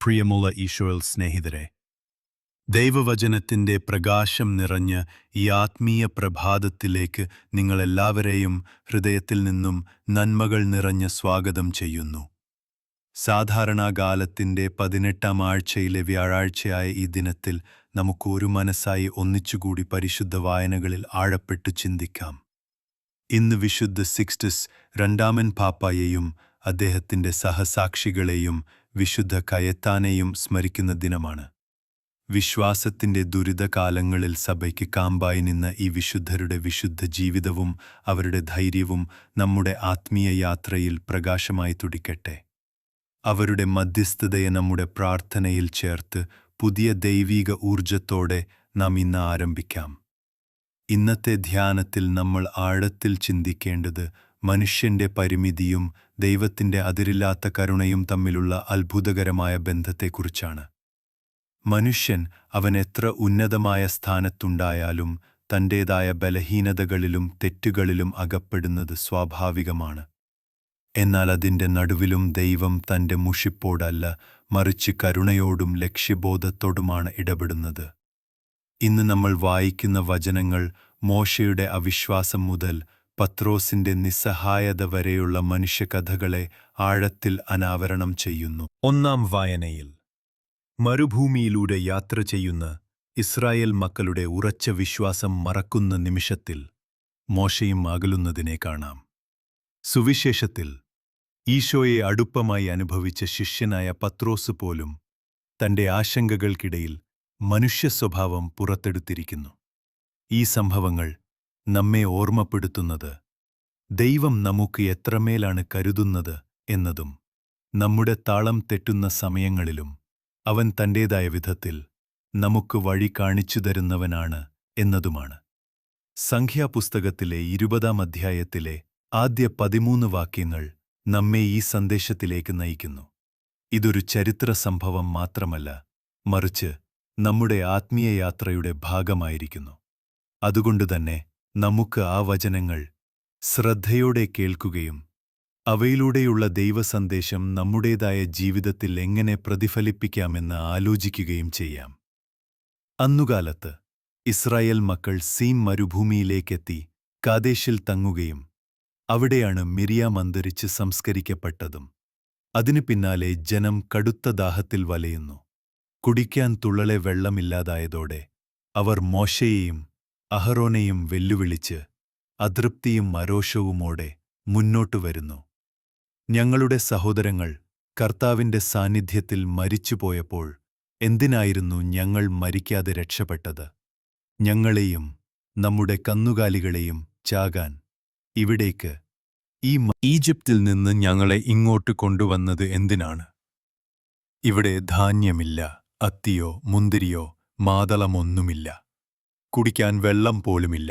പ്രിയമുള്ള ഈശോയിൽ സ്നേഹിതരെ, ദൈവവചനത്തിൻ്റെ പ്രകാശം നിറഞ്ഞ ഈ ആത്മീയ പ്രഭാതത്തിലേക്ക് നിങ്ങളെല്ലാവരെയും ഹൃദയത്തിൽ നിന്നും നന്മകൾ നിറഞ്ഞ സ്വാഗതം ചെയ്യുന്നു. സാധാരണകാലത്തിൻ്റെ 18-ാം ആഴ്ചയിലെ വ്യാഴാഴ്ചയായ ഈ ദിനത്തിൽ നമുക്ക് ഒരു മനസ്സായി ഒന്നിച്ചുകൂടി പരിശുദ്ധ വായനകളിൽ ആഴപ്പെട്ടു ചിന്തിക്കാം. ഇന്ന് വിശുദ്ധ സിക്സ്റ്റസ് രണ്ടാമൻ പാപ്പായെയും അദ്ദേഹത്തിൻ്റെ സഹസാക്ഷികളെയും വിശുദ്ധ കയത്താനെയും സ്മരിക്കുന്ന ദിനമാണ്. വിശ്വാസത്തിൻ്റെ ദുരിതകാലങ്ങളിൽ സഭയ്ക്ക് കാമ്പായി നിന്ന ഈ വിശുദ്ധരുടെ വിശുദ്ധ ജീവിതവും അവരുടെ ധൈര്യവും നമ്മുടെ ആത്മീയ യാത്രയിൽ പ്രകാശമായി തുടിക്കട്ടെ. അവരുടെ മധ്യസ്ഥതയെ നമ്മുടെ പ്രാർത്ഥനയിൽ ചേർത്ത് പുതിയ ദൈവീക ഊർജത്തോടെ നാം ഇന്ന് ആരംഭിക്കാം. ഇന്നത്തെ ധ്യാനത്തിൽ നമ്മൾ ആഴത്തിൽ ചിന്തിക്കേണ്ടത് മനുഷ്യൻ്റെ പരിമിതിയും ദൈവത്തിൻ്റെ അതിരില്ലാത്ത കരുണയും തമ്മിലുള്ള അത്ഭുതകരമായ ബന്ധത്തെക്കുറിച്ചാണ്. മനുഷ്യൻ അവൻ എത്ര ഉന്നതമായ സ്ഥാനത്തുണ്ടായാലും തൻ്റേതായ ബലഹീനതകളിലും തെറ്റുകളിലും അകപ്പെടുന്നത് സ്വാഭാവികമാണ്. എന്നാൽ അതിൻ്റെ നടുവിലും ദൈവം തൻ്റെ മുഷിപ്പോടല്ല, മറിച്ച് കരുണയോടും ലക്ഷ്യബോധത്തോടുമാണ് ഇടപെടുന്നത്. ഇന്ന് നമ്മൾ വായിക്കുന്ന വചനങ്ങൾ മോശയുടെ അവിശ്വാസം മുതൽ പത്രോസിൻ്റെ നിസ്സഹായത വരെയുള്ള മനുഷ്യകഥകളെ ആഴത്തിൽ അനാവരണം ചെയ്യുന്നു. ഒന്നാം വായനയിൽ മരുഭൂമിയിലൂടെ യാത്ര ചെയ്യുന്ന ഇസ്രായേൽ മക്കളുടെ ഉറച്ച വിശ്വാസം മറക്കുന്ന നിമിഷത്തിൽ മോശയും അകലുന്നതിനെ കാണാം. സുവിശേഷത്തിൽ ഈശോയെ അടുപ്പമായി അനുഭവിച്ച ശിഷ്യനായ പത്രോസ് പോലും തൻ്റെ ആശങ്കകൾക്കിടയിൽ മനുഷ്യസ്വഭാവം പുറത്തെടുത്തിരിക്കുന്നു. ഈ സംഭവങ്ങൾ നമ്മെ ഓർമ്മപ്പെടുത്തുന്നത് ദൈവം നമുക്ക് എത്രമേലാണ് കരുതുന്നത് എന്നതും നമ്മുടെ താളം തെറ്റുന്ന സമയങ്ങളിലും അവൻ തൻ്റേതായ വിധത്തിൽ നമുക്ക് വഴി കാണിച്ചു തരുന്നവനാണ് എന്നതുമാണ്. സംഖ്യാപുസ്തകത്തിലെ 20-ാം അധ്യായത്തിലെ ആദ്യ 13 വാക്യങ്ങൾ നമ്മെ ഈ സന്ദേശത്തിലേക്ക് നയിക്കുന്നു. ഇതൊരു ചരിത്ര സംഭവം മാത്രമല്ല, മറിച്ച് നമ്മുടെ ആത്മീയ യാത്രയുടെ ഭാഗമായിരിക്കുന്നു. അതുകൊണ്ടുതന്നെ നമുക്ക് ആ വചനങ്ങൾ ശ്രദ്ധയോടെ കേൾക്കുകയും അവയിലൂടെയുള്ള ദൈവസന്ദേശം നമ്മുടേതായ ജീവിതത്തിൽ എങ്ങനെ പ്രതിഫലിപ്പിക്കാമെന്ന് ആലോചിക്കുകയും ചെയ്യാം. അന്നുകാലത്ത് ഇസ്രായേൽ മക്കൾ സീൻ മരുഭൂമിയിലേക്കെത്തി കാദേശിൽ തങ്ങുകയും അവിടെയാണ് മിരിയാം അന്തരിച്ച് സംസ്കരിക്കപ്പെട്ടതും. അതിനു പിന്നാലെ ജനം കടുത്ത ദാഹത്തിൽ വലയുന്നു. കുടിക്കാൻ തുള്ളലെ വെള്ളമില്ലാതായതോടെ അവർ മോശയെയും അഹറോനെയും വെല്ലുവിളിച്ച് അതൃപ്തിയും അരോഷവുമോടെ മുന്നോട്ടു വരുന്നു. ഞങ്ങളുടെ സഹോദരങ്ങൾ കർത്താവിൻ്റെ സാന്നിധ്യത്തിൽ മരിച്ചുപോയപ്പോൾ എന്തിനായിരുന്നു ഞങ്ങൾ മരിക്കാതെ രക്ഷപ്പെട്ടത്? ഞങ്ങളെയും നമ്മുടെ കന്നുകാലികളെയും ചാകാൻ ഇവിടേക്ക് ഈജിപ്തിൽ നിന്ന് ഞങ്ങളെ ഇങ്ങോട്ട് കൊണ്ടുവന്നത് എന്തിനാണ്? ഇവിടെ ധാന്യമില്ല, അത്തിയോ മുന്തിരിയോ മാതളമൊന്നുമില്ല, കുടിക്കാൻ വെള്ളം പോലുമില്ല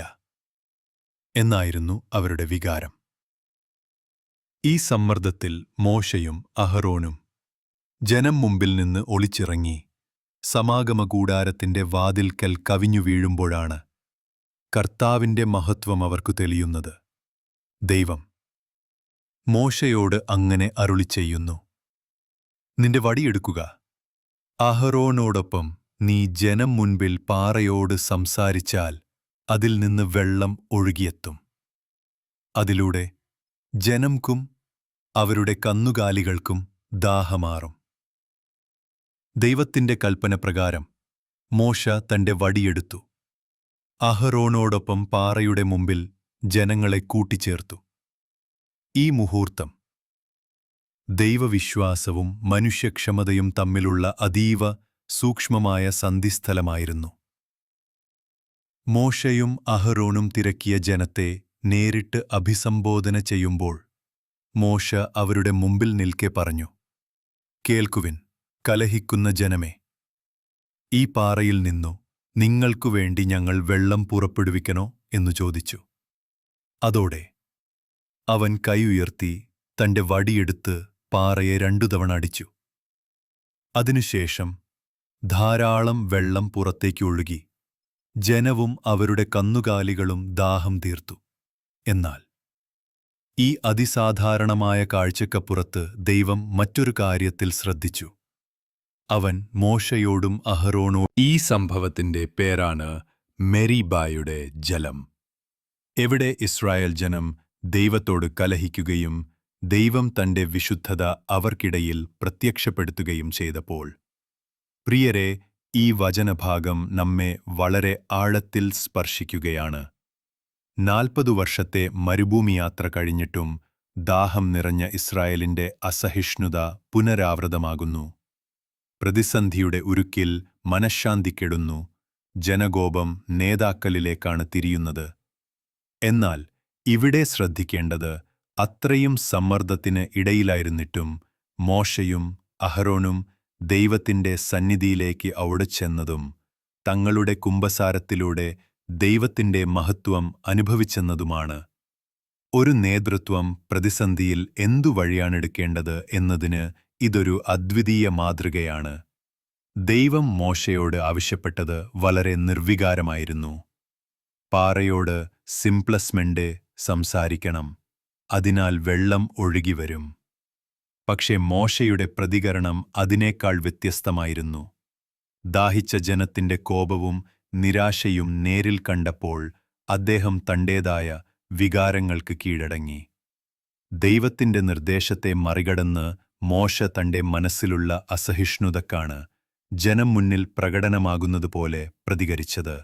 എന്നായിരുന്നു അവരുടെ വികാരം. ഈ സമ്മർദ്ദത്തിൽ മോശയും അഹറോനും ജനം മുമ്പിൽ നിന്ന് ഒളിച്ചിറങ്ങി സമാഗമകൂടാരത്തിൻ്റെ വാതിൽക്കൽ കവിഞ്ഞു വീഴുമ്പോഴാണ് കർത്താവിൻ്റെ മഹത്വം അവർക്കു തെളിയുന്നത്. ദൈവം മോശയോട് അങ്ങനെ അരുളിച്ചെയ്യുന്നു: നിന്റെ വടിയെടുക്കുക, അഹറോനോടൊപ്പം നീ ജനം മുൻപിൽ പാറയോട് സംസാരിച്ചാൽ അതിൽ നിന്ന് വെള്ളം ഒഴുകിയെത്തും. അതിലൂടെ ജനംക്കും അവരുടെ കന്നുകാലികൾക്കും ദാഹമാറും. ദൈവത്തിൻ്റെ കൽപ്പന പ്രകാരം മോശ തൻ്റെ വടിയെടുത്തു. അഹറോനോടൊപ്പം പാറയുടെ മുമ്പിൽ ജനങ്ങളെ കൂട്ടിച്ചേർത്തു. ഈ മുഹൂർത്തം ദൈവവിശ്വാസവും മനുഷ്യക്ഷമതയും തമ്മിലുള്ള അതീവ സൂക്ഷ്മമായ സന്ധിസ്ഥലമായിരുന്നു. മോശയും അഹറോനും തിരക്കിയ ജനത്തെ നേരിട്ട് അഭിസംബോധന ചെയ്യുമ്പോൾ മോശ അവരുടെ മുമ്പിൽ നിൽക്കെ പറഞ്ഞു: കേൾക്കുവിൻ, കലഹിക്കുന്ന ജനമേ, ഈ പാറയിൽ നിന്നു നിങ്ങൾക്കുവേണ്ടി ഞങ്ങൾ വെള്ളം പുറപ്പെടുവിക്കണോ എന്നു ചോദിച്ചു. അതോടെ അവൻ കൈ ഉയർത്തി തൻ്റെ വടിയെടുത്ത് പാറയെ 2 തവണ അടിച്ചു. അതിനുശേഷം ധാരാളം വെള്ളം പുറത്തേക്ക് ഒഴുകി. ജനവും അവരുടെ കന്നുകാലികളും ദാഹം തീർത്തു. എന്നാൽ ഈ അതിസാധാരണമായ കാഴ്ചക്കപ്പുറത്ത് ദൈവം മറ്റൊരു കാര്യത്തിൽ ശ്രദ്ധിച്ചു. അവൻ മോശയോടും അഹറോണോടും ഈ സംഭവത്തിന്റെ പേരാണ് മെരീബായുടെ ജലം. എവിടെ ഇസ്രായേൽ ജനം ദൈവത്തോട് കലഹിക്കുകയും ദൈവം തന്റെ വിശുദ്ധത അവർക്കിടയിൽ പ്രത്യക്ഷപ്പെടുത്തുകയും ചെയ്തപ്പോൾ. പ്രിയരെ, ഈ വചനഭാഗം നമ്മെ വളരെ ആഴത്തിൽ സ്പർശിക്കുകയാണ്. 40 വർഷത്തെ മരുഭൂമിയാത്ര കഴിഞ്ഞിട്ടും ദാഹം നിറഞ്ഞ ഇസ്രായേലിന്റെ അസഹിഷ്ണുത പുനരാവൃതമാകുന്നു. പ്രതിസന്ധിയുടെ ഉരുക്കിൽ മനഃശാന്തി കെടുന്നു. ജനകോപം നേതാക്കളിലേക്കാണ് തിരിയുന്നത്. എന്നാൽ ഇവിടെ ശ്രദ്ധിക്കേണ്ടത്, അത്രയും സമ്മർദ്ദത്തിന് ഇടയിലായിരുന്നിട്ടും മോശയും അഹരോനും ദൈവത്തിന്റെ സന്നിധിയിലേക്ക് ഓടിച്ചെന്നതും തങ്ങളുടെ കുമ്പസാരത്തിലൂടെ ദൈവത്തിന്റെ മഹത്വം അനുഭവിച്ചെന്നതുമാണ്. ഒരു നേതൃത്വം പ്രതിസന്ധിയിൽ എന്തു വഴിയാണെടുക്കേണ്ടത് എന്നതിന് ഇതൊരു അദ്വിതീയ മാതൃകയാണ്. ദൈവം മോശയോട് ആവശ്യപ്പെട്ടത് വളരെ നിർവികാരമായിരുന്നു. പാറയോട് സിംപ്ലസ്മെന്റ് സംസാരിക്കണം, അതിനാൽ വെള്ളം ഒഴുകിവരും. പക്ഷേ മോശയുടെ പ്രതികരണം അതിനേക്കാൾ വ്യത്യസ്തമായിരുന്നു. ദാഹിച്ച ജനത്തിന്റെ കോപവും നിരാശയും നേരിൽ കണ്ടപ്പോൾ അദ്ദേഹം തന്റേതായ വികാരങ്ങൾക്ക് കീഴടങ്ങി. ദൈവത്തിന്റെ നിർദ്ദേശത്തെ മറികടന്ന് മോശ തന്റെ മനസ്സിലുള്ള അസഹിഷ്ണുതക്കാണ് ജനം മുന്നിൽ പ്രകടനമാകുന്നതുപോലെ പ്രതികരിച്ചത്.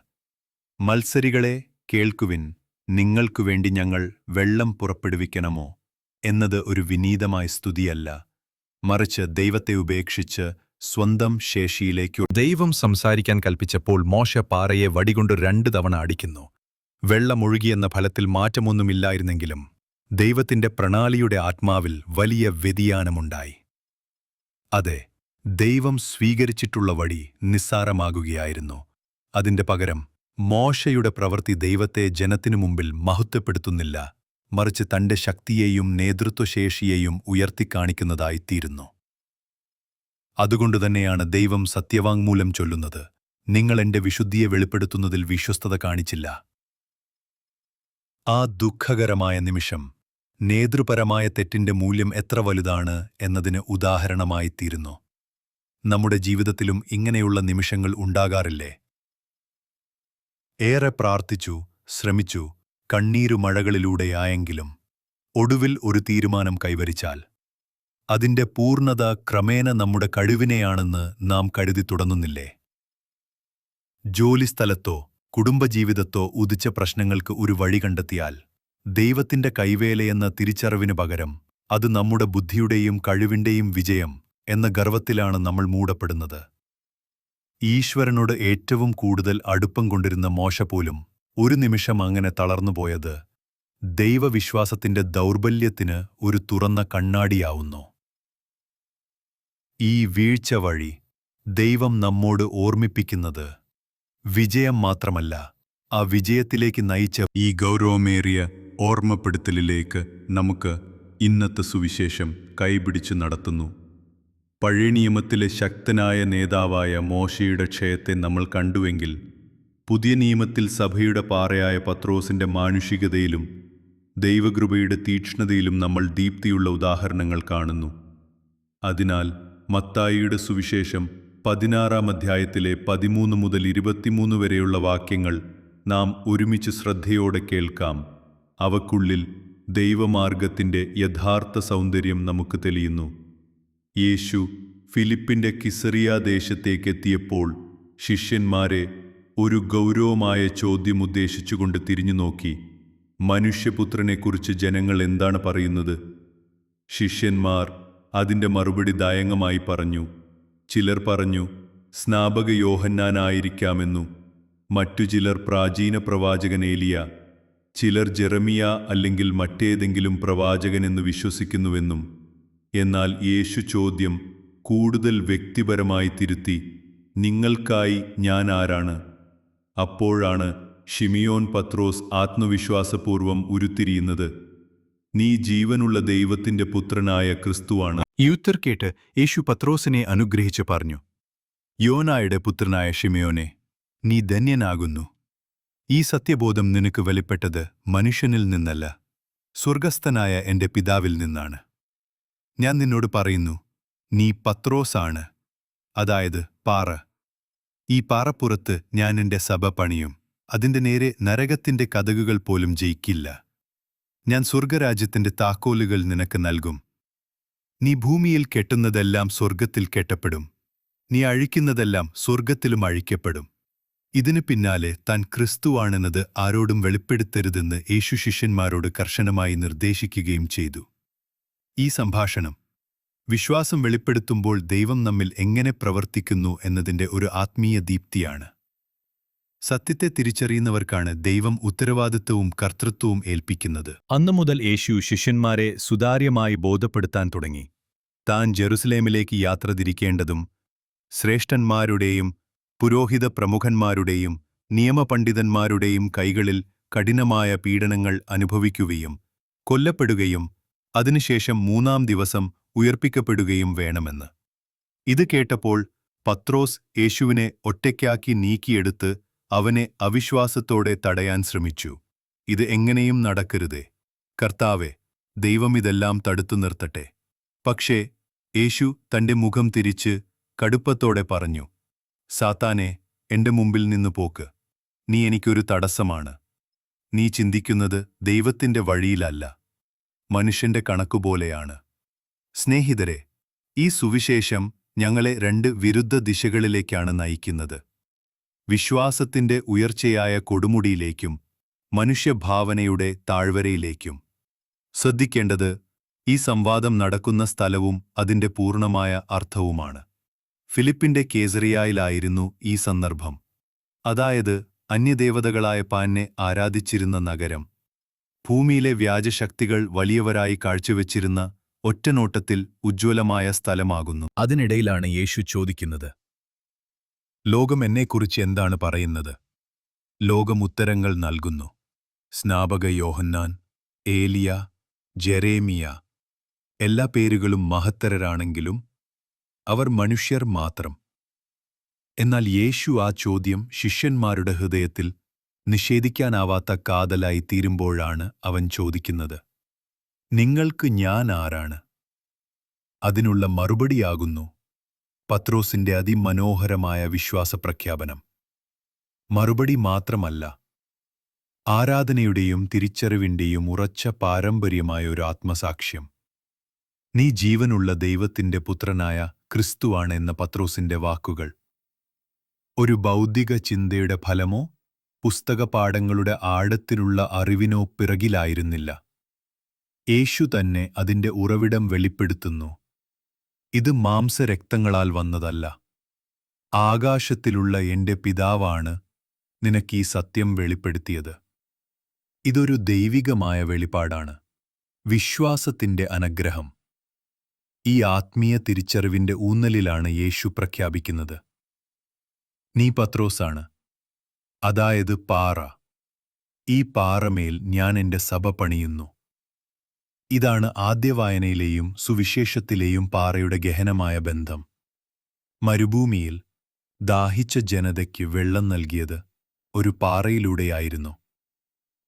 മത്സരികളെ, കേൾക്കുവിൻ, നിങ്ങൾക്കുവേണ്ടി ഞങ്ങൾ വെള്ളം പുറപ്പെടുവിക്കണമോ എന്നത് ഒരു വിനീതമായ സ്തുതിയല്ല, മറിച്ച് ദൈവത്തെ ഉപേക്ഷിച്ച് സ്വന്തം ശേഷിയിലേക്കു ദൈവം സംസാരിക്കാൻ കൽപ്പിച്ചപ്പോൾ മോശ പാറയെ വടികൊണ്ട് 2 തവണ അടിക്കുന്നു. വെള്ളമൊഴുകിയെന്ന ഫലത്തിൽ മാറ്റമൊന്നുമില്ലായിരുന്നെങ്കിലും ദൈവത്തിന്റെ പ്രണാളിയുടെ ആത്മാവിൽ വലിയ വ്യതിയാനമുണ്ടായി. അതെ, ദൈവം സ്വീകരിച്ചിട്ടുള്ള വഴി നിസ്സാരമാകുകയായിരുന്നു. അതിന്റെ പകരം മോശയുടെ പ്രവൃത്തി ദൈവത്തെ ജനത്തിനു മുമ്പിൽ മഹത്വപ്പെടുത്തുന്നില്ല, മറിച്ച് തന്റെ ശക്തിയെയും നേതൃത്വശേഷിയെയും ഉയർത്തിക്കാണിക്കുന്നതായിത്തീരുന്നു. അതുകൊണ്ടുതന്നെയാണ് ദൈവം സത്യവാങ്മൂലം ചൊല്ലുന്നത്, നിങ്ങൾ എന്റെ വിശുദ്ധിയെ വെളിപ്പെടുത്തുന്നതിൽ വിശ്വസ്തത കാണിച്ചില്ല. ആ ദുഃഖകരമായ നിമിഷം നേതൃപരമായ തെറ്റിന്റെ മൂല്യം എത്ര വലുതാണ് എന്നതിന് ഉദാഹരണമായിത്തീരുന്നു. നമ്മുടെ ജീവിതത്തിലും ഇങ്ങനെയുള്ള നിമിഷങ്ങൾ ഉണ്ടാകാറില്ലേ? ഏറെ പ്രാർത്ഥിച്ചു, ശ്രമിച്ചു, കണ്ണീരുമഴകളിലൂടെയായെങ്കിലും ഒടുവിൽ ഒരു തീരുമാനം കൈവരിച്ചാൽ അതിന്റെ പൂർണ്ണത ക്രമേണ നമ്മുടെ കഴിവിനെയാണെന്ന് നാം കരുതി തുടങ്ങുന്നില്ലേ? ജോലിസ്ഥലത്തോ കുടുംബജീവിതത്തോ ഉദിച്ച പ്രശ്നങ്ങൾക്ക് ഒരു വഴി കണ്ടെത്തിയാൽ ദൈവത്തിന്റെ കൈവേലയെന്ന തിരിച്ചറിവിനു പകരം അത് നമ്മുടെ ബുദ്ധിയുടെയും കഴിവിന്റെയും വിജയം എന്ന ഗർവത്തിലാണ് നമ്മൾ മൂടപ്പെടുന്നത്. ഈശ്വരനോട് ഏറ്റവും കൂടുതൽ അടുപ്പം കൊണ്ടിരുന്ന മോശ പോലും ഒരു നിമിഷം അങ്ങനെ തളർന്നുപോയത് ദൈവവിശ്വാസത്തിന്റെ ദൗർബല്യത്തിന് ഒരു തുറന്ന കണ്ണാടിയാവുന്നു. ഈ വീഴ്ച വഴി ദൈവം നമ്മോട് ഓർമ്മിപ്പിക്കുന്നത് വിജയം മാത്രമല്ല, ആ വിജയത്തിലേക്ക് നയിച്ച ഈ ഗൗരവമേറിയ ഓർമ്മപ്പെടുത്തലിലേക്ക് നമുക്ക് ഇന്നത്തെ സുവിശേഷം കൈപിടിച്ചു നടത്തുന്നു. പഴയ നിയമത്തിലെ ശക്തനായ നേതാവായ മോശയുടെ ക്ഷയത്തെ നമ്മൾ കണ്ടുവെങ്കിൽ, പുതിയ നിയമത്തിൽ സഭയുടെ പാറയായ പത്രോസിന്റെ മാനുഷികതയിലും ദൈവകൃപയുടെ തീക്ഷ്ണതയിലും നമ്മൾ ദീപ്തിയുള്ള ഉദാഹരണങ്ങൾ കാണുന്നു. അതിനാൽ മത്തായിയുടെ സുവിശേഷം 16-ാം അധ്യായത്തിലെ 13 മുതൽ 23 വരെയുള്ള വാക്യങ്ങൾ നാം ഒരുമിച്ച് ശ്രദ്ധയോടെ കേൾക്കാം. അവക്കുള്ളിൽ ദൈവമാർഗത്തിന്റെ യഥാർത്ഥ സൗന്ദര്യം നമുക്ക് തെളിയുന്നു. യേശു ഫിലിപ്പിന്റെ കിസറിയ ദേശത്തേക്കെത്തിയപ്പോൾ ശിഷ്യന്മാരെ ഒരു ഗൗരവമായ ചോദ്യം ഉദ്ദേശിച്ചുകൊണ്ട് തിരിഞ്ഞുനോക്കി, മനുഷ്യപുത്രനെക്കുറിച്ച് ജനങ്ങൾ എന്താണ് പറയുന്നത്? ശിഷ്യന്മാർ അതിന്റെ മറുപടി ദയങ്ങമായി പറഞ്ഞു. ചിലർ പറഞ്ഞു, സ്നാപക യോഹന്നാനായിരിക്കാമെന്നും, മറ്റു ചിലർ പ്രാചീന പ്രവാചകൻ ഏലിയ, ചിലർ ജെറമിയ അല്ലെങ്കിൽ മറ്റേതെങ്കിലും പ്രവാചകനെന്ന് വിശ്വസിക്കുന്നുവെന്നും. എന്നാൽ യേശു ചോദ്യം കൂടുതൽ വ്യക്തിപരമായി തിരുത്തി, നിങ്ങൾക്കായി ഞാൻ ആരാണ്? അപ്പോഴാണ് ശിമിയോൻ പത്രോസ് ആത്മവിശ്വാസപൂർവം ഉരുത്തിരിയുന്നത്, നീ ജീവനുള്ള ദൈവത്തിന്റെ പുത്രനായ ക്രിസ്തുവാണ്. ഈ ഉത്തർ കേട്ട് യേശു പത്രോസിനെ അനുഗ്രഹിച്ചു പറഞ്ഞു, യോനായുടെ പുത്രനായ ശിമിയോനെ, നീ ധന്യനാകുന്നു. ഈ സത്യബോധം നിനക്ക് വെളിപ്പെട്ടത് മനുഷ്യനിൽ നിന്നല്ല, സ്വർഗസ്ഥനായ എന്റെ പിതാവിൽ നിന്നാണ്. ഞാൻ നിന്നോട് പറയുന്നു, നീ പത്രോസാണ്. അതായത് പാറ. ഈ പാറപ്പുറത്ത് ഞാൻ എന്റെ സഭ പണിയും, അതിന്റെ നേരെ നരകത്തിന്റെ കതകുകൾ പോലും ജയിക്കില്ല. ഞാൻ സ്വർഗരാജ്യത്തിന്റെ താക്കോലുകൾ നിനക്ക് നൽകും. നീ ഭൂമിയിൽ കെട്ടുന്നതെല്ലാം സ്വർഗത്തിൽ കെട്ടപ്പെടും, നീ അഴിക്കുന്നതെല്ലാം സ്വർഗത്തിലും അഴിക്കപ്പെടും. ഇതിനു പിന്നാലെ താൻ ക്രിസ്തുവാണെന്നത് ആരോടും വെളിപ്പെടുത്തരുതെന്ന് യേശു ശിഷ്യന്മാരോട് കർശനമായി നിർദ്ദേശിക്കുകയും ചെയ്തു. ഈ സംഭാഷണം വിശ്വാസം വെളിപ്പെടുത്തുമ്പോൾ ദൈവം നമ്മിൽ എങ്ങനെ പ്രവർത്തിക്കുന്നു എന്നതിന്റെ ഒരു ആത്മീയ ദീപ്തിയാണ്. സത്യത്തെ തിരിച്ചറിയുന്നവർക്കാണ് ദൈവം ഉത്തരവാദിത്വവും കർത്തൃത്വവും ഏൽപ്പിക്കുന്നത്. അന്നു മുതൽ യേശു ശിഷ്യന്മാരെ സുതാര്യമായി ബോധപ്പെടുത്താൻ തുടങ്ങി. താൻ ജെറുസലേമിലേക്ക് യാത്ര തിരിക്കേണ്ടതും ശ്രേഷ്ഠന്മാരുടെയും പുരോഹിത പ്രമുഖന്മാരുടെയും നിയമപണ്ഡിതന്മാരുടെയും കൈകളിൽ കഠിനമായ പീഡനങ്ങൾ അനുഭവിക്കുകയും കൊല്ലപ്പെടുകയും അതിനുശേഷം 3-ാം ദിവസം ഉയർപ്പിക്കപ്പെടുകയും വേണമെന്ന്. ഇത് കേട്ടപ്പോൾ പത്രോസ് യേശുവിനെ ഒറ്റയ്ക്കാക്കി നീക്കിയെടുത്ത് അവനെ അവിശ്വാസത്തോടെ തടയാൻ ശ്രമിച്ചു. ഇത് എങ്ങനെയും നടക്കരുതേ, കർത്താവേ, ദൈവം ഇതെല്ലാം തടുത്തു നിർത്തട്ടെ. പക്ഷേ യേശു തന്റെ മുഖം തിരിച്ച് കടുപ്പത്തോടെ പറഞ്ഞു, സാത്താനെ, എന്റെ മുമ്പിൽ നിന്ന് പോക്ക്. നീ എനിക്കൊരു തടസ്സമാണ്. നീ ചിന്തിക്കുന്നത് ദൈവത്തിന്റെ വഴിയിലല്ല, മനുഷ്യന്റെ കണക്കുപോലെയാണ്. സ്നേഹിതരെ, ഈ സുവിശേഷം ഞങ്ങളെ 2 വിരുദ്ധ ദിശകളിലേക്കാണ് നയിക്കുന്നത്. വിശ്വാസത്തിന്റെ ഉയർച്ചയായ കൊടുമുടിയിലേക്കും മനുഷ്യഭാവനയുടെ താഴ്വരയിലേക്കും. ശ്രദ്ധിക്കേണ്ടത് ഈ സംവാദം നടക്കുന്ന സ്ഥലവും അതിന്റെ പൂർണ്ണമായ അർത്ഥവുമാണ്. ഫിലിപ്പിന്റെ കേസറിയായിലായിരുന്നു ഈ സന്ദർഭം. അതായത് അന്യദേവതകളായ പാനെ ആരാധിച്ചിരുന്ന നഗരം. ഭൂമിയിലെ വ്യാജശക്തികൾ വലിയവരായി കാഴ്ചവെച്ചിരുന്ന ഒറ്റനോട്ടത്തിൽ ഉജ്ജ്വലമായ സ്ഥലമാകുന്നു. അതിനിടയിലാണ് യേശു ചോദിക്കുന്നത്, ലോകം എന്നെക്കുറിച്ച് എന്താണ് പറയുന്നത്? ലോകം ഉത്തരങ്ങൾ നൽകുന്നു. സ്നാപക യോഹന്നാൻ, ഏലിയ, ജെരേമിയ, എല്ലാ പേരുകളും മഹത്തരരാണെങ്കിലും അവർ മനുഷ്യർ മാത്രം. എന്നാൽ യേശു ആ ചോദ്യം ശിഷ്യന്മാരുടെ ഹൃദയത്തിൽ നിഷേധിക്കാനാവാത്ത കാതലായി തീരുമ്പോഴാണ് അവൻ ചോദിക്കുന്നത്, നിങ്ങൾക്ക് ഞാൻ ആരാണ്? അതിനുള്ള മറുപടിയാകുന്നു പത്രോസിന്റെ അതിമനോഹരമായ വിശ്വാസപ്രഖ്യാപനം. മറുപടി മാത്രമല്ല, ആരാധനയുടെയും തിരിച്ചറിവിന്റെയും ഉറച്ച പാരമ്പര്യമായ ഒരു ആത്മസാക്ഷ്യം. നീ ജീവനുള്ള ദൈവത്തിന്റെ പുത്രനായ ക്രിസ്തുവാണ് എന്ന പത്രോസിന്റെ വാക്കുകൾ ഒരു ബൗദ്ധിക ചിന്തയുടെ ഫലമോ പുസ്തകപാഠങ്ങളുടെ ആഴത്തിലുള്ള അറിവിനോ പിറകിലായിരുന്നില്ല. യേശു തന്നെ അതിന്റെ ഉറവിടം വെളിപ്പെടുത്തുന്നു. ഇത് മാംസരക്തങ്ങളാൽ വന്നതല്ല, ആകാശത്തിലുള്ള എന്റെ പിതാവാണ് നിനക്കീ സത്യം വെളിപ്പെടുത്തിയത്. ഇതൊരു ദൈവികമായ വെളിപ്പാടാണ്, വിശ്വാസത്തിന്റെ അനുഗ്രഹം. ഈ ആത്മീയ തിരിച്ചറിവിന്റെ ഊന്നലിലാണ് യേശു പ്രഖ്യാപിക്കുന്നത്, നീ പത്രോസാണ്, അതായത് പാറ. ഈ പാറമേൽ ഞാൻ എന്റെ സഭ പണിയുന്നു. ഇതാണ് ആദ്യവായനയിലെയും സുവിശേഷത്തിലെയും പാറയുടെ ഗഹനമായ ബന്ധം. മരുഭൂമിയിൽ ദാഹിച്ച ജനതയ്ക്ക് വെള്ളം നൽകിയത് ഒരു പാറയിലൂടെയായിരുന്നു.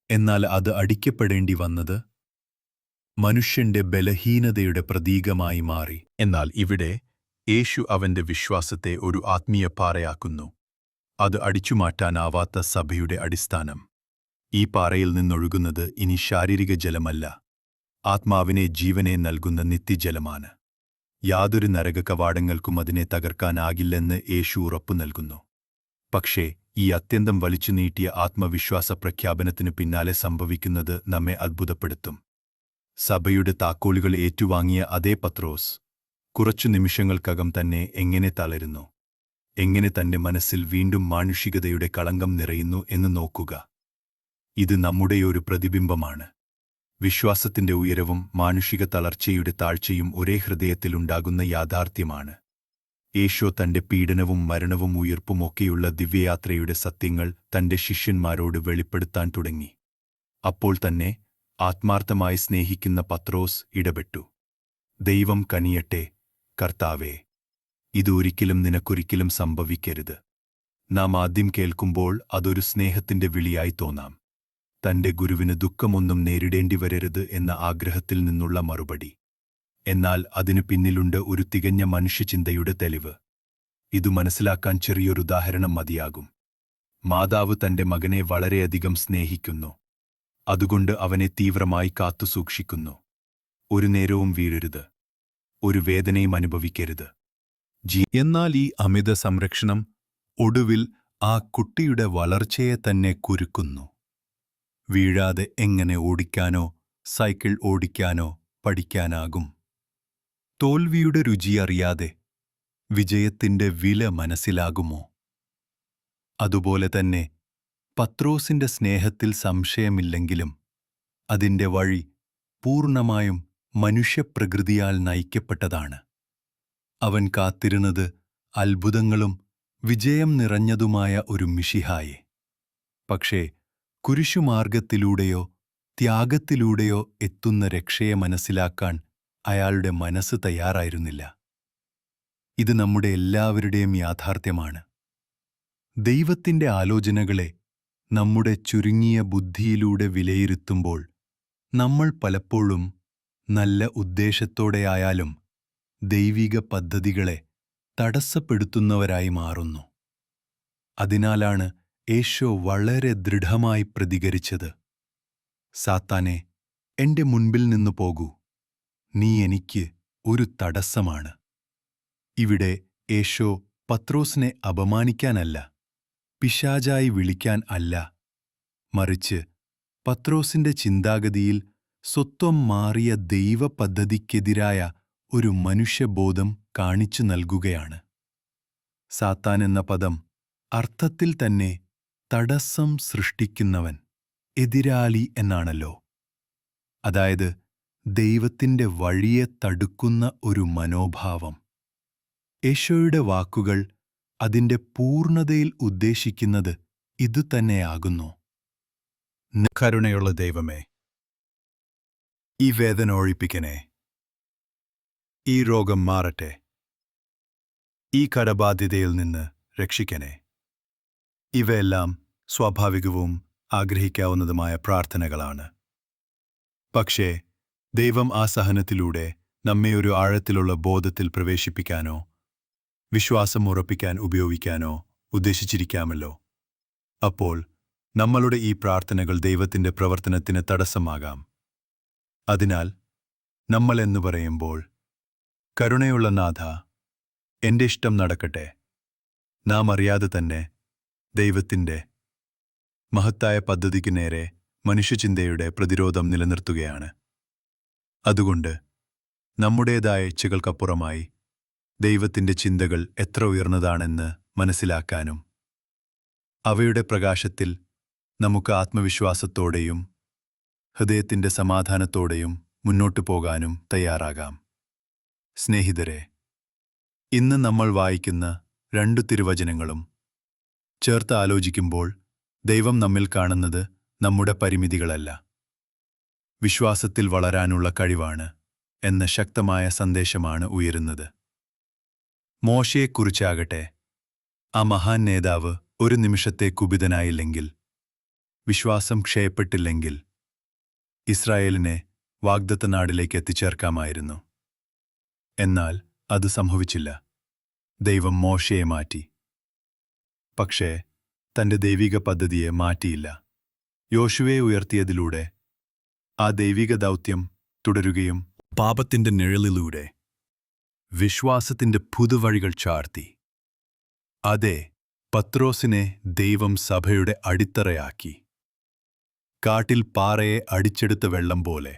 എന്നാൽ അത് അടിക്കപ്പെടേണ്ടി വന്നത് മനുഷ്യന്റെ ബലഹീനതയുടെ പ്രതീകമായി മാറി. എന്നാൽ ഇവിടെ യേശു അവന്റെ വിശ്വാസത്തെ ഒരു ആത്മീയ പാറയാക്കുന്നു. അത് അടിച്ചുമാറ്റാനാവാത്ത സഭയുടെ അടിസ്ഥാനം. ഈ പാറയിൽ നിന്നൊഴുകുന്നത് ഇനി ശാരീരിക ജലമല്ല, ആത്മാവിനെ ജീവനെ നൽകുന്ന നിത്യജലമാണ്. യാതൊരു നരക കവാടങ്ങൾക്കും അതിനെ തകർക്കാനാകില്ലെന്ന് യേശു ഉറപ്പു നൽകുന്നു. പക്ഷേ ഈ അത്യന്തം വലിച്ചുനീട്ടിയ ആത്മവിശ്വാസ പ്രഖ്യാപനത്തിനു പിന്നാലെ സംഭവിക്കുന്നത് നമ്മെ അത്ഭുതപ്പെടുത്തും. സഭയുടെ താക്കോലുകൾ ഏറ്റുവാങ്ങിയ അതേ പത്രോസ് കുറച്ചു നിമിഷങ്ങൾക്കകം തന്നെ എങ്ങനെ തളരുന്നു, എങ്ങനെ തന്റെ മനസ്സിൽ വീണ്ടും മാനുഷികതയുടെ കളങ്കം നിറയുന്നു എന്ന് നോക്കുക. ഇത് നമ്മുടെയൊരു പ്രതിബിംബമാണ്. വിശ്വാസത്തിന്റെ ഉയരവും മാനുഷിക തളർച്ചയുടെ താഴ്ചയും ഒരേ ഹൃദയത്തിലുണ്ടാകുന്ന യാഥാർത്ഥ്യമാണ്. യേശു തന്റെ പീഡനവും മരണവും ഉയിർപ്പുമൊക്കെയുള്ള ദിവ്യയാത്രയുടെ സത്യങ്ങൾ തന്റെ ശിഷ്യന്മാരോട് വെളിപ്പെടുത്താൻ തുടങ്ങി. അപ്പോൾ തന്നെ ആത്മാർത്ഥമായി സ്നേഹിക്കുന്ന പത്രോസ് ഇടപെട്ടു. ദൈവം കനിയട്ടെ, കർത്താവേ, ഇതൊരിക്കലും നിനക്കൊരിക്കലും സംഭവിക്കരുത്. നാം ആദ്യം കേൾക്കുമ്പോൾ അതൊരു സ്നേഹത്തിന്റെ വിളിയായി തോന്നാം. തന്റെ ഗുരുവിന് ദുഃഖമൊന്നും നേരിടേണ്ടി വരരുത് എന്ന ആഗ്രഹത്തിൽ നിന്നുള്ള മറുപടി. എന്നാൽ അതിനു പിന്നിലുണ്ട് ഒരു തികഞ്ഞ മനുഷ്യചിന്തയുടെ തെളിവ്. ഇതു മനസ്സിലാക്കാൻ ചെറിയൊരു ഉദാഹരണം മതിയാകും. മാതാവ് തന്റെ മകനെ വളരെയധികം സ്നേഹിക്കുന്നു. അതുകൊണ്ട് അവനെ തീവ്രമായി കാത്തുസൂക്ഷിക്കുന്നു. ഒരു നേരവും വീഴരുത്, ഒരു വേദനയും അനുഭവിക്കരുത്. എന്നാൽ ഈ അമിത സംരക്ഷണം ഒടുവിൽ ആ കുട്ടിയുടെ വളർച്ചയെ തന്നെ കുരുക്കുന്നു. വീഴാതെ എങ്ങനെ ഓടിക്കാനോ സൈക്കിൾ ഓടിക്കാനോ പഠിക്കാനാകും? തോൽവിയുടെ രുചിയറിയാതെ വിജയത്തിന്റെ വില മനസ്സിലാകുമോ? അതുപോലെ തന്നെ പത്രോസിന്റെ സ്നേഹത്തിൽ സംശയമില്ലെങ്കിലും അതിന്റെ വഴി പൂർണ്ണമായും മനുഷ്യപ്രകൃതിയാൽ നയിക്കപ്പെട്ടതാണ്. അവൻ കാത്തിരുന്നത് അത്ഭുതങ്ങളും വിജയം നിറഞ്ഞതുമായ ഒരു മിശിഹായെ. പക്ഷേ കുരിശുമാർഗത്തിലൂടെയോ ത്യാഗത്തിലൂടെയോ എത്തുന്ന രക്ഷയെ മനസ്സിലാക്കാൻ അയാളുടെ മനസ്സ് തയ്യാറായിരുന്നില്ല. ഇത് നമ്മുടെ എല്ലാവരുടെയും യാഥാർത്ഥ്യമാണ്. ദൈവത്തിന്റെ ആലോചനകളെ നമ്മുടെ ചുരുങ്ങിയ ബുദ്ധിയിലൂടെ വിലയിരുത്തുമ്പോൾ നമ്മൾ പലപ്പോഴും നല്ല ഉദ്ദേശത്തോടെയായാലും ദൈവിക പദ്ധതികളെ തടസ്സപ്പെടുത്തുന്നവരായി മാറുന്നു. അതിനാലാണ് യേശു വളരെ ദൃഢമായി പ്രതികരിച്ചത്, സാത്താനെ, എന്റെ മുൻപിൽ നിന്നു പോകൂ, നീ എനിക്ക് ഒരു തടസ്സമാണ്. ഇവിടെ യേശു പത്രോസിനെ അപമാനിക്കാനല്ല, പിശാചായി വിളിക്കാൻ അല്ല, മറിച്ച് പത്രോസിന്റെ ചിന്താഗതിയിൽ സ്വത്വം മാറിയ ദൈവപദ്ധതിക്കെതിരായ ഒരു മനുഷ്യബോധം കാണിച്ചു നൽകുകയാണ്. സാത്താൻ എന്ന പദം അർത്ഥത്തിൽ തന്നെ തടസ്സം സൃഷ്ടിക്കുന്നവൻ, എതിരാളി എന്നാണല്ലോ. അതായത് ദൈവത്തിന്റെ വഴിയെ തടുക്കുന്ന ഒരു മനോഭാവം. യേശോയുടെ വാക്കുകൾ അതിന്റെ പൂർണ്ണതയിൽ ഉദ്ദേശിക്കുന്നത് ഇതുതന്നെയാകുന്നു. കരുണയുള്ള ദൈവമേ, ഈ വേദന ഒഴിപ്പിക്കണേ. ഈ രോഗം മാറട്ടെ. ഈ കടബാധ്യതയിൽ നിന്ന് രക്ഷിക്കണേ. ഇവയെല്ലാം സ്വാഭാവികവും ആഗ്രഹിക്കാവുന്നതുമായ പ്രാർത്ഥനകളാണ്. പക്ഷേ ദൈവം ആ സഹനത്തിലൂടെ നമ്മെ ഒരു ആഴത്തിലുള്ള ബോധത്തിൽ പ്രവേശിപ്പിക്കാനോ വിശ്വാസം ഉറപ്പിക്കാൻ ഉപയോഗിക്കാനോ ഉദ്ദേശിച്ചിരിക്കാമല്ലോ. അപ്പോൾ നമ്മളുടെ ഈ പ്രാർത്ഥനകൾ ദൈവത്തിന്റെ പ്രവർത്തനത്തിന് തടസ്സമാകാം. അതിനാൽ നമ്മൾ എന്നു പറയുമ്പോൾ, കരുണയുള്ള നാഥ, എന്റെ ഇഷ്ടം നടക്കട്ടെ, നാം അറിയാതെ തന്നെ ദൈവത്തിന്റെ മഹത്തായ പദ്ധതിക്ക് നേരെ മനുഷ്യചിന്തയുടെ പ്രതിരോധം നിലനിർത്തുകയാണ്. അതുകൊണ്ട് നമ്മുടേതായ ഇച്ഛകൾക്കപ്പുറമായി ദൈവത്തിന്റെ ചിന്തകൾ എത്ര ഉയർന്നതാണെന്ന് മനസ്സിലാക്കാനും അവയുടെ പ്രകാശത്തിൽ നമുക്ക് ആത്മവിശ്വാസത്തോടെയും ഹൃദയത്തിന്റെ സമാധാനത്തോടെയും മുന്നോട്ടു പോകാനും തയ്യാറാകാം. സ്നേഹിതരെ, ഇന്ന് നമ്മൾ വായിക്കുന്ന 2 തിരുവചനങ്ങളും ചേർത്ത് ആലോചിക്കുമ്പോൾ ദൈവം നമ്മിൽ കാണുന്നത് നമ്മുടെ പരിമിതികളല്ല, വിശ്വാസത്തിൽ വളരാനുള്ള കഴിവാണ് എന്ന ശക്തമായ സന്ദേശമാണ് ഉയരുന്നത്. മോശയെക്കുറിച്ചാകട്ടെ, ആ മഹാൻ നേതാവ് ഒരു നിമിഷത്തെ കുപിതനായില്ലെങ്കിൽ, വിശ്വാസം ക്ഷയപ്പെട്ടില്ലെങ്കിൽ ഇസ്രായേലിനെ വാഗ്ദത്ത നാടിലേക്ക് എത്തിച്ചേർക്കാമായിരുന്നു. എന്നാൽ അത് സംഭവിച്ചില്ല. ദൈവം മോശയെ മാറ്റി. പക്ഷേ തന്റെ ദൈവിക പദ്ധതിയെ മാറ്റിയില്ല. യോശുവയെ ഉയർത്തിയതിലൂടെ ആ ദൈവിക ദൗത്യം തുടരുകയും പാപത്തിന്റെ നിഴലിലൂടെ വിശ്വാസത്തിന്റെ പുതുവഴികൾ ചാർത്തി. അതെ, പത്രോസിനെ ദൈവം സഭയുടെ അടിത്തറയാക്കി. കാട്ടിൽ പാറയെ അടിച്ചെടുത്ത വെള്ളം പോലെ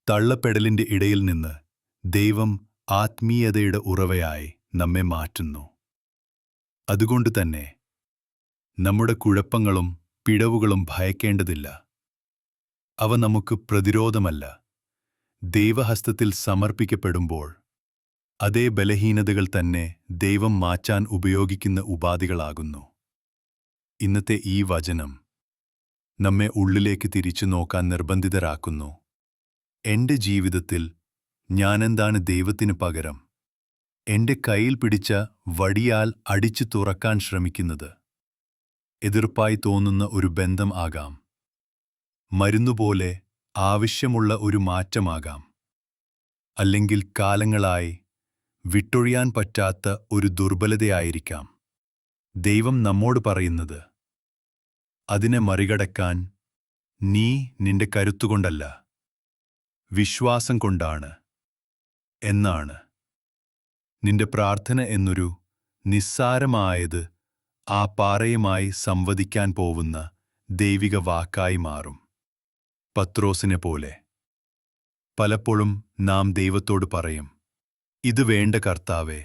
തള്ളപ്പെടലിന്റെ ഇടയിൽ നിന്ന് ദൈവം ആത്മീയതയുടെ ഉറവയായി നമ്മെ മാറ്റുന്നു. അതുകൊണ്ടുതന്നെ നമ്മുടെ കുഴപ്പങ്ങളും പിഴവുകളും ഭയക്കേണ്ടതില്ല. അവ നമുക്ക് പ്രതിരോധമല്ല. ദൈവഹസ്തത്തിൽ സമർപ്പിക്കപ്പെടുമ്പോൾ അതേ ബലഹീനതകൾ തന്നെ ദൈവം മാറ്റാൻ ഉപയോഗിക്കുന്ന ഉപാധികളാകുന്നു. ഇന്നത്തെ ഈ വചനം നമ്മെ ഉള്ളിലേക്ക് തിരിച്ചു നോക്കാൻ നിർബന്ധിതരാക്കുന്നു. എന്റെ ജീവിതത്തിൽ ഞാനെന്താണ് ദൈവത്തിനു പകരം എന്റെ കയ്യിൽ പിടിച്ച വടിയാൽ അടിച്ചു തുറക്കാൻ ശ്രമിക്കുന്നത്? എതിർപ്പായി തോന്നുന്ന ഒരു ബന്ധം ആകാം, മരുന്നുപോലെ ആവശ്യമുള്ള ഒരു മാറ്റമാകാം, അല്ലെങ്കിൽ കാലങ്ങളായി വിട്ടൊഴിയാൻ പറ്റാത്ത ഒരു ദുർബലതയായിരിക്കാം ദൈവം നമ്മോട് പറയുന്നത്. അതിനെ മറികടക്കാൻ നീ നിന്റെ കരുത്തുകൊണ്ടല്ല, വിശ്വാസം കൊണ്ടാണ് എന്നാണ്. നിന്റെ പ്രാർത്ഥന എന്നൊരു നിസ്സാരമായത് ആ പാറയുമായി സംവദിക്കാൻ പോവുന്ന ദൈവിക വാക്കായി മാറും. പത്രോസിനെ പോലെ പലപ്പോഴും നാം ദൈവത്തോട് പറയും, ഇത് വേണ്ട കർത്താവേ,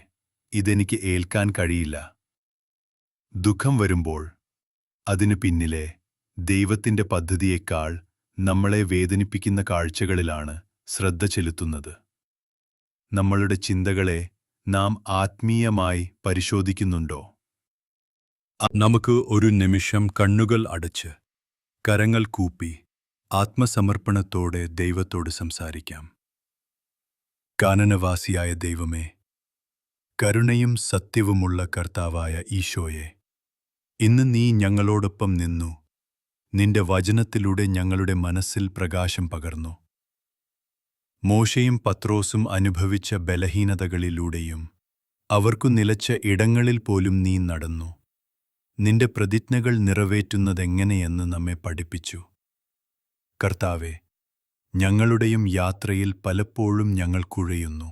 ഇതെനിക്ക് ഏൽക്കാൻ കഴിയില്ല. ദുഃഖം വരുമ്പോൾ അതിനു പിന്നിലെ ദൈവത്തിന്റെ പദ്ധതിയേക്കാൾ നമ്മളെ വേദനിപ്പിക്കുന്ന കാഴ്ചകളിലാണ് ശ്രദ്ധ ചെലുത്തുന്നത്. നമ്മളുടെ ചിന്തകളെ നാം ആത്മീയമായി പരിശോധിക്കുന്നുണ്ടോ? നമുക്ക് ഒരു നിമിഷം കണ്ണുകൾ അടച്ച്, കരങ്ങൾ കൂപ്പി, ആത്മസമർപ്പണത്തോടെ ദൈവത്തോട് സംസാരിക്കാം. കാനനവാസിയായ ദൈവമേ, കരുണയും സത്യവുമുള്ള കർത്താവായ ഈശോയെ, ഇന്ന് നീ ഞങ്ങളോടൊപ്പം നിന്നു, നിന്റെ വചനത്തിലൂടെ ഞങ്ങളുടെ മനസ്സിൽ പ്രകാശം പകർന്നു. മോശയും പത്രോസും അനുഭവിച്ച ബലഹീനതകളിലൂടെയും അവർക്കു നിലച്ച ഇടങ്ങളിൽ പോലും നീ നടന്നു. നിന്റെ പ്രതിജ്ഞകൾ നിറവേറ്റുന്നതെങ്ങനെയെന്ന് നമ്മെ പഠിപ്പിച്ചു. കർത്താവേ, ഞങ്ങളുടെയും യാത്രയിൽ പലപ്പോഴും ഞങ്ങൾ കുഴയുന്നു.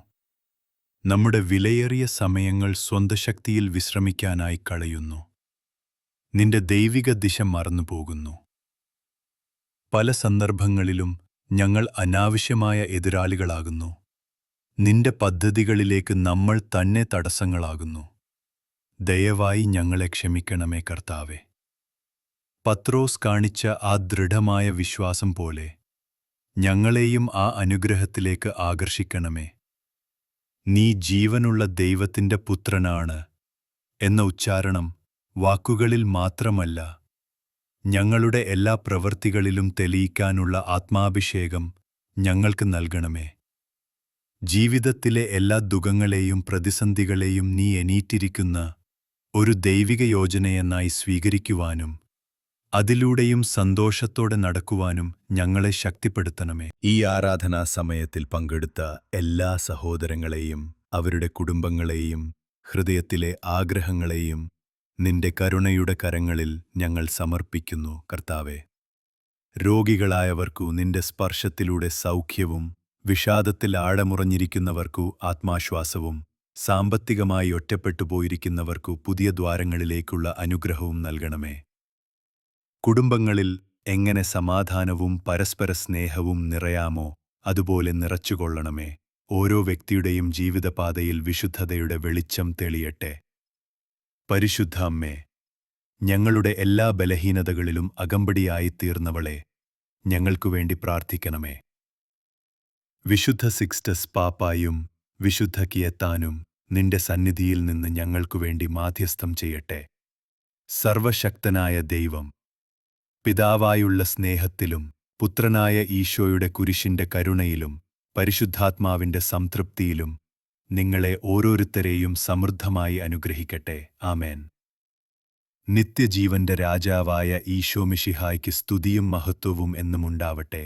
നമ്മുടെ വിലയേറിയ സമയങ്ങൾ സ്വന്തം ശക്തിയിൽ വിശ്രമിക്കാനായി കളയുന്നു. നിന്റെ ദൈവിക ദിശ മറന്നുപോകുന്നു. പല സന്ദർഭങ്ങളിലും ഞങ്ങൾ അനാവശ്യമായ എതിരാളികളാകുന്നു. നിന്റെ പദ്ധതികളിലേക്ക് നമ്മൾ തന്നെ തടസ്സങ്ങളാകുന്നു. ദയവായി ഞങ്ങളെ ക്ഷമിക്കണമേ കർത്താവേ. പത്രോസ് കാണിച്ച ആ ദൃഢമായ വിശ്വാസം പോലെ ഞങ്ങളെയും ആ അനുഗ്രഹത്തിലേക്ക് ആകർഷിക്കണമേ. നീ ജീവനുള്ള ദൈവത്തിന്റെ പുത്രനാണ് എന്ന ഉച്ചാരണം വാക്കുകളിൽ മാത്രമല്ല, ഞങ്ങളുടെ എല്ലാ പ്രവൃത്തികളിലും തെളിയിക്കാനുള്ള ആത്മാഭിഷേകം ഞങ്ങൾക്ക് നൽകണമേ. ജീവിതത്തിലെ എല്ലാ ദുഃഖങ്ങളെയും പ്രതിസന്ധികളെയും നീ എണീറ്റിരിക്കുന്ന ഒരു ദൈവിക യോജനയെന്നായി സ്വീകരിക്കുവാനും അതിലൂടെയും സന്തോഷത്തോടെ നടക്കുവാനും ഞങ്ങളെ ശക്തിപ്പെടുത്തണമേ. ഈ ആരാധനാ സമയത്തിൽ പങ്കെടുത്ത എല്ലാ സഹോദരങ്ങളെയും അവരുടെ കുടുംബങ്ങളെയും ഹൃദയത്തിലെ ആഗ്രഹങ്ങളെയും നിന്റെ കരുണയുടെ കരങ്ങളിൽ ഞങ്ങൾ സമർപ്പിക്കുന്നു കർത്താവേ. രോഗികളായവർക്കു നിന്റെ സ്പർശത്തിലൂടെ സൗഖ്യവും, വിഷാദത്തിൽ ആഴമുറഞ്ഞിരിക്കുന്നവർക്കു ആത്മാശ്വാസവും, സാമ്പത്തികമായി ഒറ്റപ്പെട്ടുപോയിരിക്കുന്നവർക്കു പുതിയ ദ്വാരങ്ങളിലേക്കുള്ള അനുഗ്രഹവും നൽകണമേ. കുടുംബങ്ങളിൽ എങ്ങനെ സമാധാനവും പരസ്പര സ്നേഹവും നിറയാമോ അതുപോലെ നിറച്ചുകൊള്ളണമേ. ഓരോ വ്യക്തിയുടെയും ജീവിതപാതയിൽ വിശുദ്ധതയുടെ വെളിച്ചം തെളിയട്ടെ. പരിശുദ്ധ അമ്മേ, ഞങ്ങളുടെ എല്ലാ ബലഹീനതകളിലും അകമ്പടിയായിത്തീർന്നവളെ, ഞങ്ങൾക്കുവേണ്ടി പ്രാർത്ഥിക്കണമേ. വിശുദ്ധ സിക്സ്റ്റസ് പാപ്പായും വിശുദ്ധ കിയത്താനും നിന്റെ സന്നിധിയിൽ നിന്ന് ഞങ്ങൾക്കുവേണ്ടി മാധ്യസ്ഥം ചെയ്യട്ടെ. സർവശക്തനായ ദൈവം, പിതാവായുള്ള സ്നേഹത്തിലും പുത്രനായ ഈശോയുടെ കുരിശിന്റെ കരുണയിലും പരിശുദ്ധാത്മാവിന്റെ സംതൃപ്തിയിലും നിങ്ങളെ ഓരോരുത്തരെയും സമൃദ്ധമായി അനുഗ്രഹിക്കട്ടെ. ആമേൻ. നിത്യജീവന്റെ രാജാവായ ഈശോ മിശിഹായ്ക്ക് സ്തുതിയും മഹത്വവും എന്നും ഉണ്ടാവട്ടെ.